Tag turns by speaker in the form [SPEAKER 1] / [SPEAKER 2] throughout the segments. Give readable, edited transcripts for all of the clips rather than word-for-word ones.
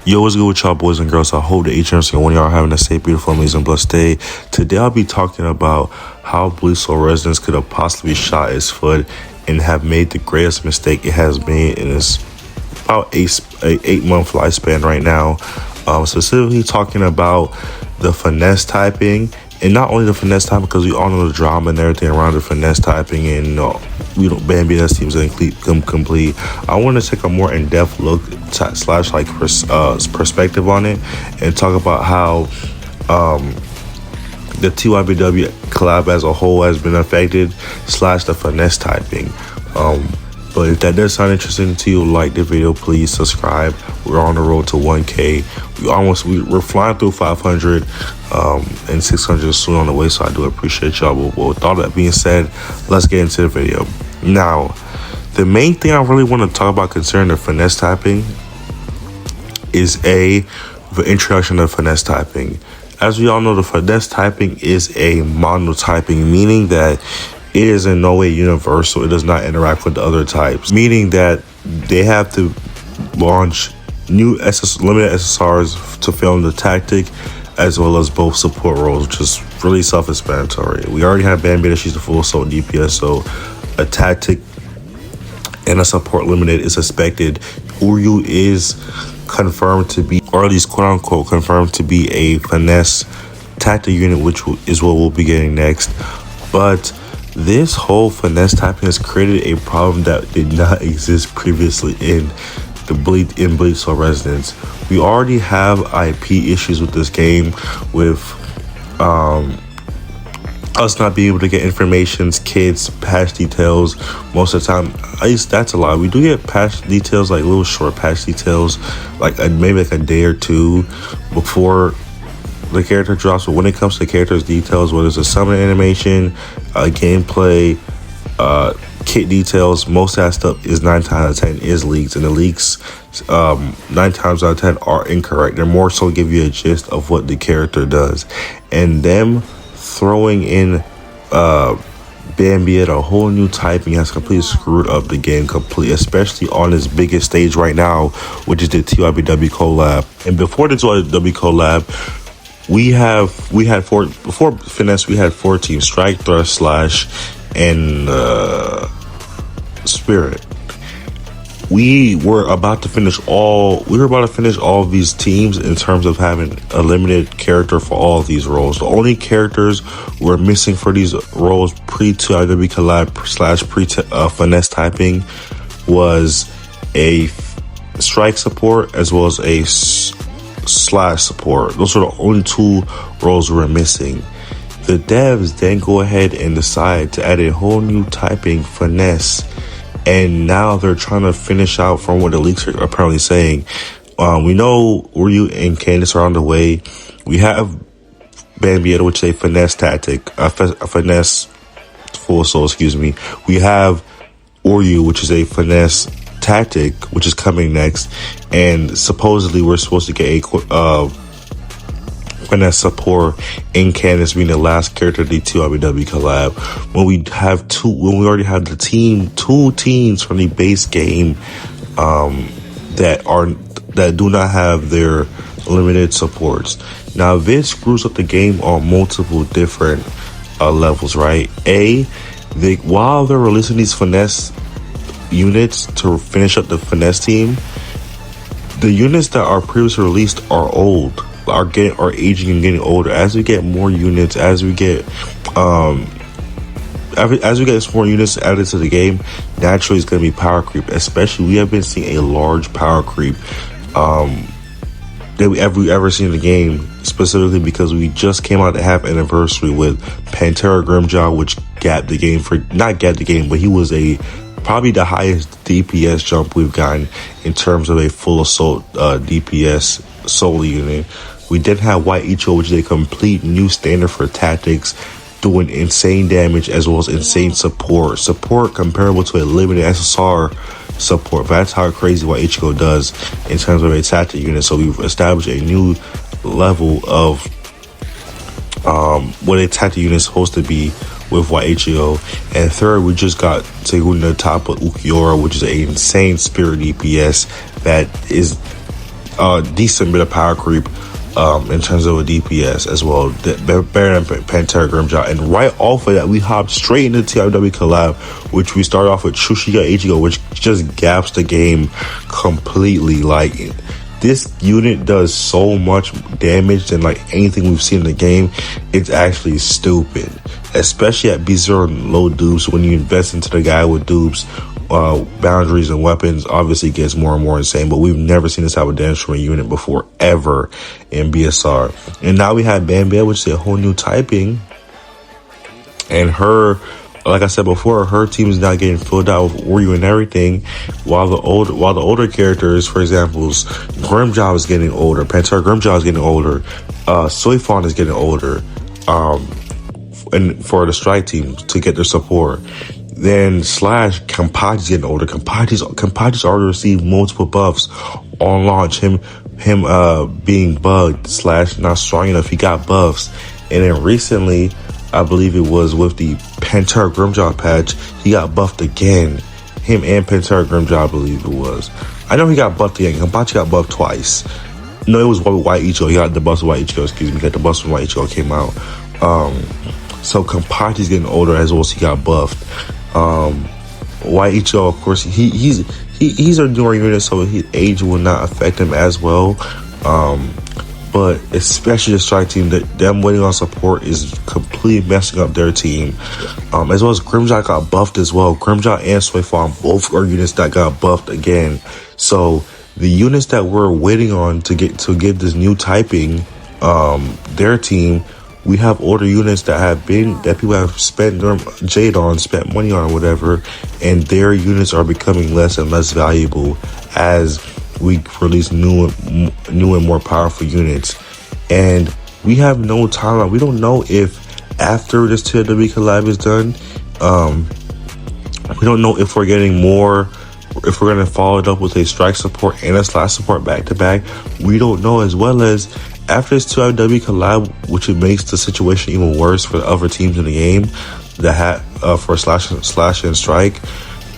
[SPEAKER 1] Yo, what's good with y'all boys and girls? I hope that each and every one of y'all are having a safe, beautiful, amazing, blessed day. Today I'll be talking about how Bleach residents could have possibly shot his foot and have made the greatest mistake it has made in its about 8-month lifespan right now. Specifically talking about the finesse typing, and not only the finesse typing, because we all know the drama and everything around the finesse typing, and we don't Bambi's teams complete. I want to take a more in-depth look perspective on it and talk about how the TYBW collab as a whole has been affected / the finesse typing. But if that does sound interesting to you, like the video, please subscribe. We're on the road to 1K. We're flying through 500 and 600 soon on the way, so I do appreciate y'all. But with all that being said, let's get into the video. Now, the main thing I really want to talk about concerning the finesse typing is the introduction of finesse typing. As we all know, the finesse typing is a monotyping, meaning that it is in no way universal. It does not interact with the other types, meaning that they have to launch new limited SSRs to film the tactic as well as both support roles, which is really self-explanatory. We already have Bambita, she's the full assault DPS, so a tactic and a support limited is expected. Uryu is confirmed to be, or at least quote-unquote confirmed to be, a finesse tactic unit, which is what we'll be getting next. But this whole finesse typing has created a problem that did not exist previously in Bleach Soul Resonance. We already have IP issues with this game, with us not being able to get informations, kids, patch details. Most of the time, at least that's a lot. We do get patch details, like little short patch details, like maybe like a day or two before the character drops. But when it comes to characters details, whether it's a summon animation, gameplay, kit details, most of that stuff is 9 times out of 10 is leaks, and the leaks 9 times out of 10 are incorrect. They're more so give you a gist of what the character does, and them throwing in Bambi at a whole new typing has completely screwed up the game completely, especially on its biggest stage right now, which is the TYBW collab. And before the TYBW collab, we had four before Finesse. We had 4 teams: Strike, Thrust, Slash, and Spirit. We were about to finish all of these teams in terms of having a limited character for all of these roles. The only characters we're missing for these roles pre-TYW collab / pre-finesse typing was a Strike support as well as a Slash support. Those are the only 2 roles we're missing. The devs then go ahead and decide to add a whole new typing, Finesse, and now they're trying to finish out from what the leaks are apparently saying. We know Uryu and Candace are on the way. We have Bambietta, which is a finesse tactic, a finesse full soul, We have Uryu, which is a finesse tactic, which is coming next, and supposedly we're supposed to get a finesse support in Candace being the last character of the TYBW collab. When we already have 2 teams from the base game that do not have their limited supports. Now this screws up the game on multiple different levels, right? While they're releasing these finesse units to finish up the finesse team, the units that are previously released are old, are aging and getting older. As we get more units, as we get more units added to the game, naturally it's going to be power creep. Especially, we have been seeing a large power creep that we ever seen in the game, specifically because we just came out to have anniversary with Pantera Grimjaw, which but he was probably the highest DPS jump we've gotten in terms of a full assault DPS solo unit. We did have White Ichigo, which is a complete new standard for tactics, doing insane damage as well as insane support comparable to a limited SSR support. That's how crazy White Ichigo does in terms of a tactic unit. So we've established a new level of what a tactic unit is supposed to be with White Ichigo. And third, we just got Segunda top with Ukiora, which is an insane spirit DPS that is decent bit of power creep in terms of a DPS as well, better than Pantera Grimjaw. And right off of that, we hopped straight into TYBW collab, which we started off with Tsushika Ichigo, which just gaps the game completely. Like, this unit does so much damage than like anything we've seen in the game. It's actually stupid, especially at B0 and low dupes. When you invest into the guy with dupes, boundaries and weapons, obviously gets more and more insane. But we've never seen this type of damage from a unit before, ever, in BSR. And now we have Bambia, which is a whole new typing, and her, like I said before, her team is now getting filled out with Oryu and everything, while the older characters, for example, Grimjaw is getting older, Pantera Grimjaw is getting older, Soifon is getting older, and for the strike team to get their support. Then Slash, Kampachi's getting older. Kampachi's already received multiple buffs on launch. Him being bugged, Slash not strong enough, he got buffs. And then recently, I believe it was with the Pantera Grimjaw patch, he got buffed again. Him and Pantera Grimjaw, I believe it was. I know he got buffed again. Kampachi got buffed twice. No, it was White Ichigo. He got the buffs with White Ichigo, excuse me. He got the buffs when White Ichigo came out. So Kampachi's getting older as well as he got buffed. White Ichigo, of course, he's a newer unit, so his age will not affect him as well. But especially the strike team, them waiting on support is completely messing up their team. As well as Grimjaw got buffed as well. Grimjaw and Soifon both are units that got buffed again. So the units that we're waiting on to get this new typing, their team, we have older units that people have spent their jade on, spent money on, or whatever, and their units are becoming less and less valuable as we release new and more powerful units. And we have no timeline. We don't know if after this TYBW collab is done, we don't know if we're getting more, if we're going to follow it up with a strike support and a slash support back to back. We don't know, as well as after this TYBW collab, which it makes the situation even worse for the other teams in the game that have for slash and strike.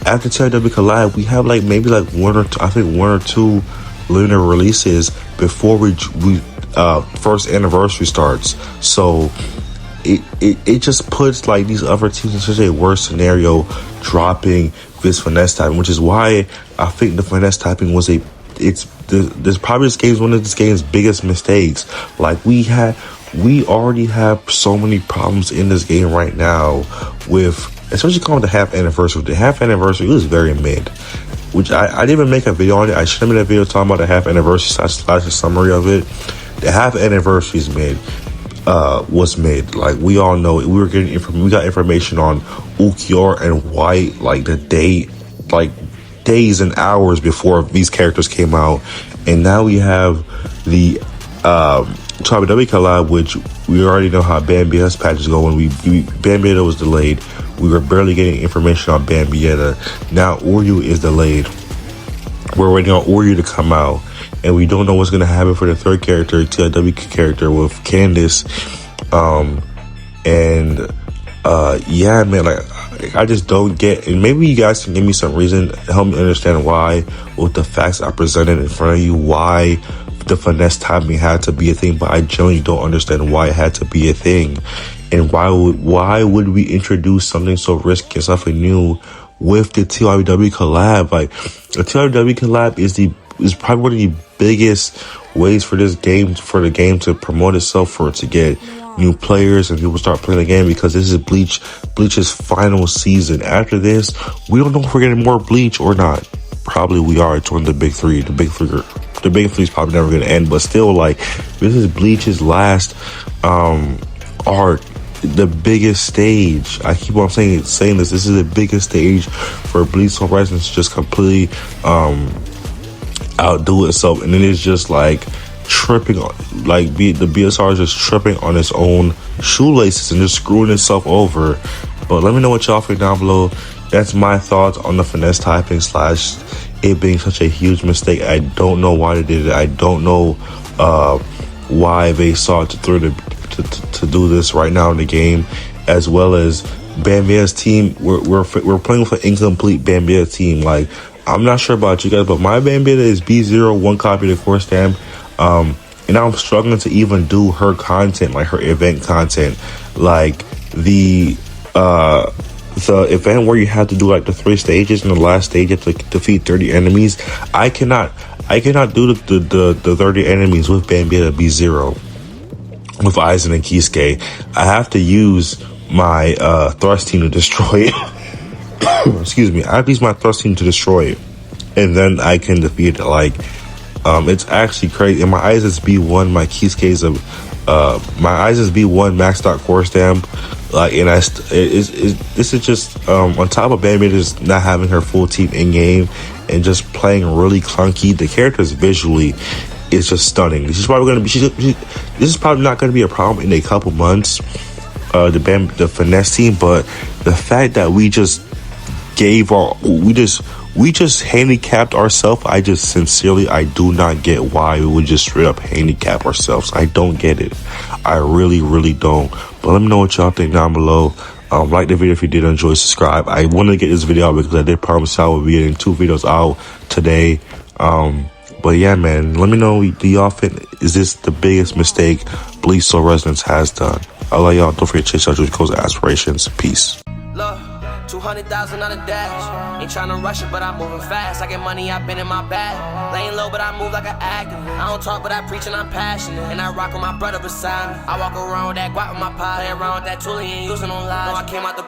[SPEAKER 1] After TYBW collab, we have maybe one or two lunar releases before we first anniversary starts. So it just puts these other teams in such a worse scenario, dropping this finesse typing, which is why I think the finesse typing was this probably one of this game's biggest mistakes. We already have so many problems in this game right now with, especially calling the half anniversary. The half anniversary was very mid, which I didn't even make a video on it. I should have made a video talking about the half anniversary slash a summary of it. The half anniversary was mid. We all know it. We got information on Ukior and White the date, days and hours before these characters came out. And now we have the TYBW collab, which we already know how Bambieta's patch is going. Bambieta was delayed. We were barely getting information on Bambieta. Now Oryu is delayed. We're waiting on Oryu to come out, and we don't know what's going to happen for the third character, TYW character, with Candace. Yeah, man, I just don't get, and maybe you guys can give me some reason, help me understand why, with the facts I presented in front of you, why the finesse timing had to be a thing. But I genuinely don't understand why it had to be a thing, and why would we introduce something so risky and something new with the TYBW collab? The TYBW collab is probably one of the biggest ways for the game to promote itself, for it to get new players and people start playing the game, because this is Bleach's final season. After this, we don't know if we're getting more Bleach or not. Probably we are. It's one of the big three. The big three is probably never going to end, but still, this is Bleach's last arc, the biggest stage. I keep on saying this. This is the biggest stage for Bleach Horizons to just completely outdo itself, and it is just tripping on, the BSR is just tripping on its own shoelaces and just screwing itself over. But let me know what y'all think down below. That's my thoughts on the finesse typing slash it being such a huge mistake. I don't know why they did it. I don't know why they sought to do this right now in the game, as well as Bambieta's team. We're playing with an incomplete Bambieta team. I'm not sure about you guys, but my Bambita is B0, one copy of the core stamp. And I'm struggling to even do her content, like her event content, like the event where you have to do like the 3 stages, and the last stage you have to defeat 30 enemies. I cannot do the 30 enemies with Bambita B0 with Aizen and Kisuke. I have to use my thrust team to destroy it. Excuse me. I have to use my thrust team to destroy it, and then I can defeat it. Like, it's actually crazy. And my Aizen's B1, my Kisuke's my Aizen's B1 maxed out core stamp. Like, and this is just on top of Bambita just not having her full team in game and just playing really clunky. The characters visually is just stunning. This is probably gonna be. This is probably not gonna be a problem in a couple months. The Finesse team, but the fact that we just handicapped ourselves. I do not get why we would just straight up handicap ourselves. I don't get it. I really don't. But let me know what y'all think down below. Like the video if you did enjoy, subscribe. I wanted to get this video out because I did promise y'all we'll be getting 2 videos out today. But yeah, man, let me know, do y'all think, is this the biggest mistake Bleach Soul Resonance has done? I love y'all. Don't forget to chase out your goals and aspirations. Peace.
[SPEAKER 2] Look, 200,000 on a dash. Ain't tryna rush it, but I'm moving fast. I get money, I've been in my bag. Laying low, but I move like an activist. I don't talk, but I preach and I'm passionate. And I rock with my brother beside me. I walk around with that guap with my pie. Play around with that tool he ain't using on lies. No, I came out the